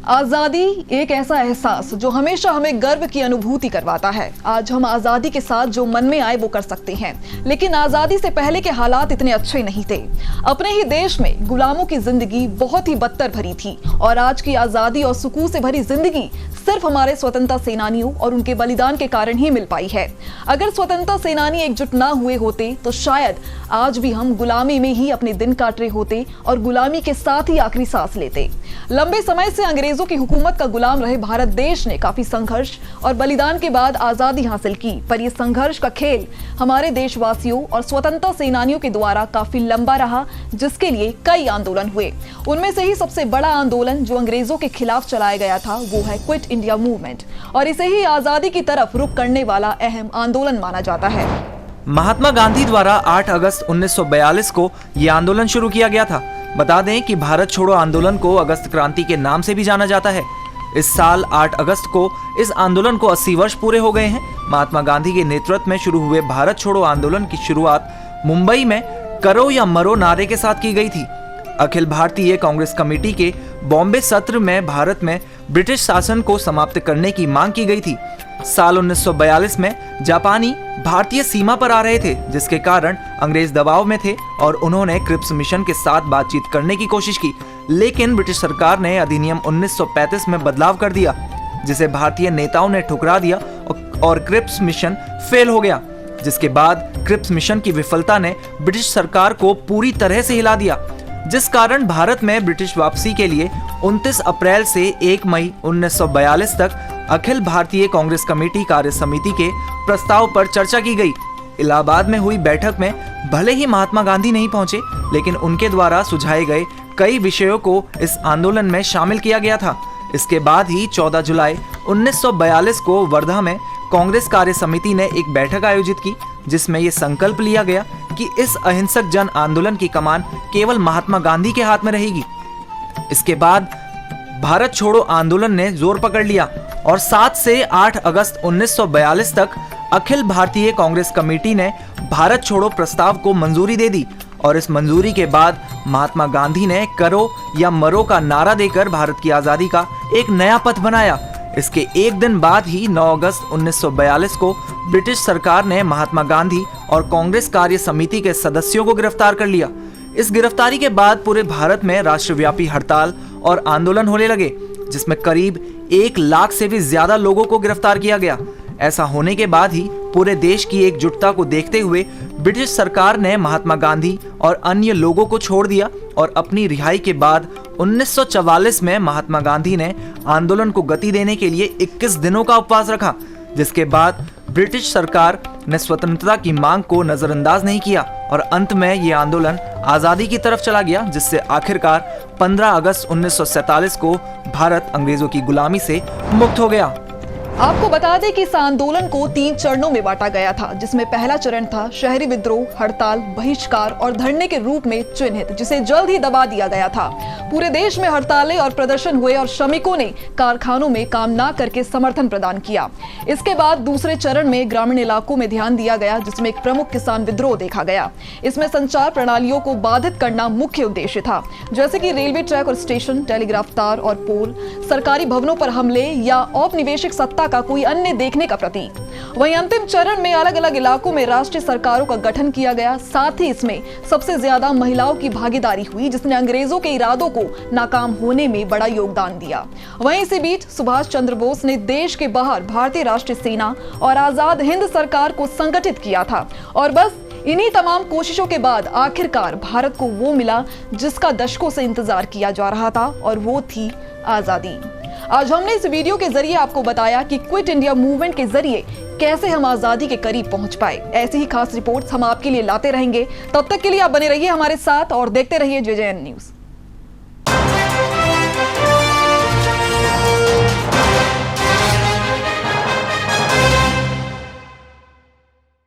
आजादी एक ऐसा एहसास जो हमेशा हमें गर्व की अनुभूति करवाता है। आज हम आजादी के साथ जो मन में आए वो कर सकते हैं, लेकिन आजादी से पहले के हालात इतने अच्छे नहीं थे। अपने ही देश में गुलामों की जिंदगी बहुत ही बदतर भरी थी और आज की आजादी और सुकून से भरी जिंदगी सिर्फ हमारे स्वतंत्रता सेनानियों और उनके बलिदान के कारण ही मिल पाई है। अगर स्वतंत्रता सेनानी एकजुट ना हुए होते तो शायद आज भी हम गुलामी में ही अपने दिन काट रहे होते और गुलामी के साथ ही आखिरी सांस लेते। लंबे समय से अंग्रेजों की हुकूमत का गुलाम रहे भारत देश ने काफी संघर्ष और बलिदान के बाद आजादी हासिल की, पर यह संघर्ष का खेल हमारे देशवासियों और स्वतंत्रता सेनानियों के द्वारा काफी लंबा रहा, जिसके लिए कई आंदोलन हुए। उनमें से ही सबसे बड़ा आंदोलन जो अंग्रेजों के खिलाफ चलाया गया था वो है क्विट इंडिया मूवमेंट, और इसे ही आजादी की तरफ रुख करने वाला अहम आंदोलन माना जाता है। महात्मा गांधी द्वारा 8 अगस्त 1942 को यह आंदोलन शुरू किया गया था। बता दें कि भारत छोड़ो आंदोलन को अगस्त क्रांति के नाम से भी जाना जाता है। इस साल 8 अगस्त को इस आंदोलन को 80 वर्ष पूरे हो गए हैं। महात्मा गांधी के नेतृत्व में शुरू हुए भारत छोड़ो आंदोलन की शुरुआत मुंबई में करो या मरो नारे के साथ की गई थी। अखिल भारतीय कांग्रेस कमेटी के बॉम्बे सत्र में भारत में ब्रिटिश शासन को समाप्त करने की मांग की गई थी। साल 1942 में जापानी भारतीय सीमा पर आ रहे थे, जिसके कारण अंग्रेज दबाव में थे और उन्होंने क्रिप्स मिशन के साथ बातचीत करने की कोशिश की, लेकिन ब्रिटिश सरकार ने अधिनियम 1935 में बदलाव कर दिया, जिसे भारतीय नेताओं ने ठुकरा दिया और क्रिप्स मिशन फेल हो गया। जिसके बाद क्रिप्स मिशन की विफलता ने ब्रिटिश सरकार को पूरी तरह से हिला दिया, जिस कारण भारत में ब्रिटिश वापसी के लिए 29 अप्रैल से 1 मई 1942 तक अखिल भारतीय कांग्रेस कमेटी कार्य समिति के प्रस्ताव पर चर्चा की गई। इलाहाबाद में हुई बैठक में भले ही महात्मा गांधी नहीं पहुंचे, लेकिन उनके द्वारा सुझाए गए कई विषयों को इस आंदोलन में शामिल किया गया था। इसके बाद ही 14 जुलाई 1942 को वर्धा में कांग्रेस कार्य समिति ने एक बैठक आयोजित की, जिसमें यह संकल्प लिया गया कि इस अहिंसक जन आंदोलन की कमान केवल महात्मा गांधी के हाथ में रहेगी। इसके बाद भारत छोड़ो आंदोलन ने जोर पकड़ लिया और 7 से 8 अगस्त 1942 तक अखिल भारतीय कांग्रेस कमेटी ने भारत छोड़ो प्रस्ताव को मंजूरी दे दी, और इस मंजूरी के बाद महात्मा गांधी ने करो या मरो का नारा देकर भारत की आजादी का एक नया पथ बनाया। इसके एक दिन बाद ही 9 अगस्त 1942 को ब्रिटिश सरकार ने महात्मा गांधी और कांग्रेस कार्य समिति के सदस्यों को गिरफ्तार कर लिया। इस गिरफ्तारी के बाद पूरे भारत में राष्ट्रव्यापी हड़ताल और आंदोलन होने लगे, जिसमें करीब 1 लाख से भी ज्यादा लोगों को गिरफ्तार किया गया। ऐसा होने के बाद ही पूरे देश की एकजुटता को देखते हुए ब्रिटिश सरकार ने महात्मा गांधी और अन्य लोगों को छोड़ दिया, और अपनी रिहाई के बाद 1944 में महात्मा गांधी ने आंदोलन को गति देने के लिए 21 दिनों का उपवास रखा, जिसके बाद ब्रिटिश सरकार ने स्वतंत्रता की मांग को नजरअंदाज नहीं किया और अंत में यह आंदोलन आजादी की तरफ चला गया, जिससे आखिरकार 15 अगस्त 1947 को भारत अंग्रेजों की गुलामी से मुक्त हो गया। आपको बता दें कि इस आंदोलन को 3 चरणों में बांटा गया था, जिसमें पहला चरण था शहरी विद्रोह, हड़ताल, बहिष्कार और धरने के रूप में चिन्हित, जिसे जल्द ही दबा दिया गया था। पूरे देश में हड़तालें और प्रदर्शन हुए और श्रमिकों ने कारखानों में काम ना करके समर्थन प्रदान किया। इसके बाद दूसरे चरण में ग्रामीण इलाकों में ध्यान दिया गया, जिसमें एक प्रमुख किसान विद्रोह देखा गया। इसमें संचार प्रणालियों को बाधित करना मुख्य उद्देश्य था, जैसे कि रेलवे ट्रैक और स्टेशन, टेलीग्राफ तार और पोल, सरकारी भवनों पर हमले या औपनिवेशिक सत्ता का कोई अन्य देखने का प्रतीक। वहीं अंतिम चरण में अलग अलग इलाकों में राष्ट्रीय सरकारों का गठन किया गया। साथ ही इसमें सबसे ज्यादा महिलाओं की भागीदारी हुई, जिसने अंग्रेजों के इरादों को नाकाम होने में बड़ा योगदान दिया। वहीं इसी बीच सुभाष चंद्र बोस ने देश के बाहर भारतीय राष्ट्रीय सेना और आजाद हिंद सरकार को संगठित किया था, और बस इन्हीं तमाम कोशिशों के बाद आखिरकार भारत को वो मिला जिसका दशकों से इंतजार किया जा रहा था, और वो थी आजादी। आज हमने इस वीडियो के जरिए आपको बताया कि क्विट इंडिया मूवमेंट के जरिए कैसे हम आजादी के करीब पहुंच पाए। ऐसी ही खास रिपोर्ट्स हम आपके लिए लाते रहेंगे। तब तक के लिए आप बने रहिए हमारे साथ और देखते रहिए JJN न्यूज़।